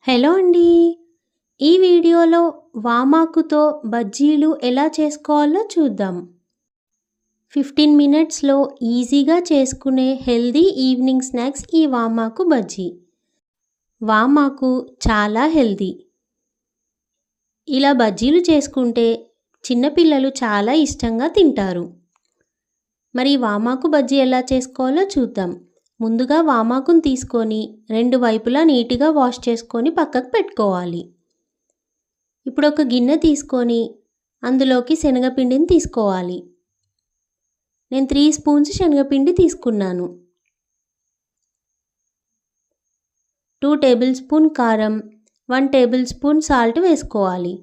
Hello అండి. ఈ వీడియోలో వామాకుతో బజ్జీలు ఎలా చేసుకోవాలో చూద్దాం. 15 మినిట్స్‌లో ఈజీగా చేసుకునే హెల్తీ ఈవినింగ్ స్నాక్స్ ఈ వామాకు బజ్జీ. వామాకు చాలా హెల్తీ. ఇలా బజ్జీలు చేసుకుంటే చిన్నపిల్లలు చాలా ఇష్టంగా తింటారు. మరి వామాకు బజ్జీ ఎలా చేసుకోవాలో చూద్దాం. ముందుగా వామాకును తీసుకొని 2 వైపులా నీట్‌గా వాష్ చేసుకొని పక్కకు పెట్టుకోవాలి. ఇప్పుడు ఒక గిన్నె తీసుకొని అందులోకి శనగపిండిని తీసుకోవాలి. నేను 3 స్పూన్స్ శనగపిండి తీసుకున్నాను. 2 టేబుల్ స్పూన్ కారం, 1 టేబుల్ స్పూన్ సాల్ట్ వేసుకోవాలి.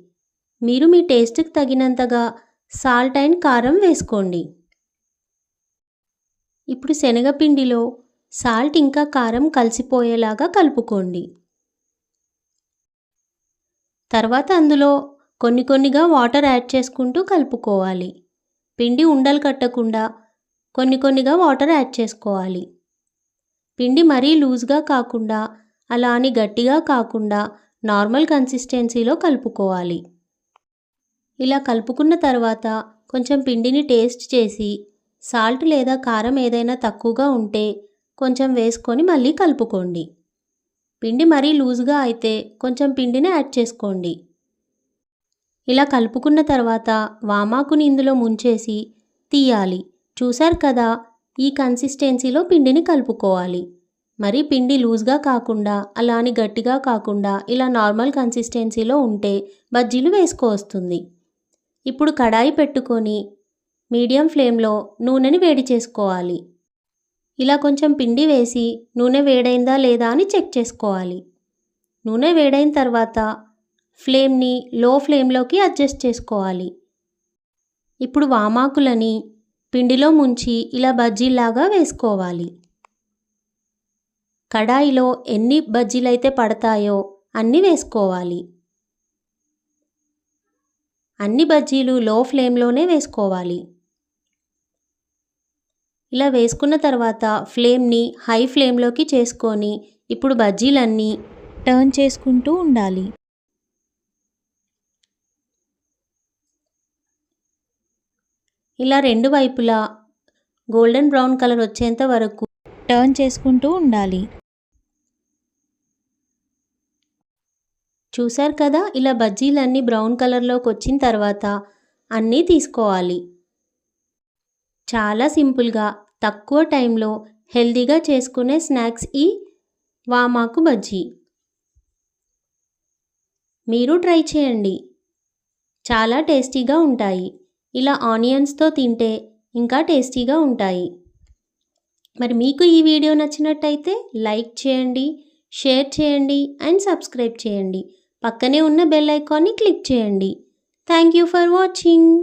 మీరు మీ టేస్ట్‌కి తగినంతగా సాల్ట్ అండ్ కారం వేసుకోండి. ఇప్పుడు శనగపిండిలో సాల్ట్ ఇంకా కారం కలిసిపోయేలాగా కలుపుకోండి. తర్వాత అందులో కొన్నిగా వాటర్ యాడ్ చేసుకుంటూ కలుపుకోవాలి. పిండి ఉండలు కట్టకుండా కొన్నిగా వాటర్ యాడ్ చేసుకోవాలి. పిండి మరీ లూజ్గా కాకుండా అలా అని గట్టిగా కాకుండా నార్మల్ కన్సిస్టెన్సీలో కలుపుకోవాలి. ఇలా కలుపుకున్న తర్వాత కొంచెం పిండిని టేస్ట్ చేసి సాల్ట్ లేదా కారం ఏదైనా తక్కువగా ఉంటే కొంచెం వేసుకొని మళ్ళీ కలుపుకోండి. పిండి మరీ లూజ్గా అయితే కొంచెం పిండిని యాడ్ చేసుకోండి. ఇలా కలుపుకున్న తర్వాత వామాకుని ఇందులో ముంచేసి తీయాలి. చూశారు కదా, ఈ కన్సిస్టెన్సీలో పిండిని కలుపుకోవాలి. మరీ పిండి లూజ్గా కాకుండా అలా అని గట్టిగా కాకుండా ఇలా నార్మల్ కన్సిస్టెన్సీలో ఉంటే బజ్జీలు వేసుకోవస్తుంది. ఇప్పుడు కడాయి పెట్టుకొని మీడియం ఫ్లేమ్లో నూనెని వేడి చేసుకోవాలి. ఇలా కొంచెం పిండి వేసి నూనె వేడైందా లేదా అని చెక్ చేసుకోవాలి. నూనె వేడైన తర్వాత ఫ్లేమ్ని లో ఫ్లేమ్లోకి అడ్జస్ట్ చేసుకోవాలి. ఇప్పుడు వామాకులని పిండిలో ముంచి ఇలా బజ్జీలాగా వేసుకోవాలి. కడాయిలో ఎన్ని బజ్జీలైతే పడతాయో అన్నీ వేసుకోవాలి. అన్ని బజ్జీలు లో ఫ్లేమ్లోనే వేసుకోవాలి. ఇలా వేసుకున్న తర్వాత ఫ్లేమ్ని హై ఫ్లేమ్లోకి చేసుకొని ఇప్పుడు బజ్జీలన్నీ టర్న్ చేసుకుంటూ ఉండాలి. ఇలా 2 వైపులా గోల్డెన్ బ్రౌన్ కలర్ వచ్చేంత వరకు టర్న్ చేసుకుంటూ ఉండాలి. చూశారు కదా, ఇలా బజ్జీలన్నీ బ్రౌన్ కలర్లోకి వచ్చిన తర్వాత అన్నీ తీసుకోవాలి. చాలా సింపుల్గా తక్కువ టైంలో హెల్తీగా చేసుకునే స్నాక్స్ ఈ వామాకు బజ్జీ. మీరు ట్రై చేయండి. చాలా టేస్టీగా ఉంటాయి. ఇలా ఆనియన్స్తో తింటే ఇంకా టేస్టీగా ఉంటాయి. మరి మీకు ఈ వీడియో నచ్చినట్టయితే లైక్ చేయండి, షేర్ చేయండి అండ్ సబ్స్క్రైబ్ చేయండి. పక్కనే ఉన్న బెల్ ఐకాన్ని క్లిక్ చేయండి. Thank you for watching.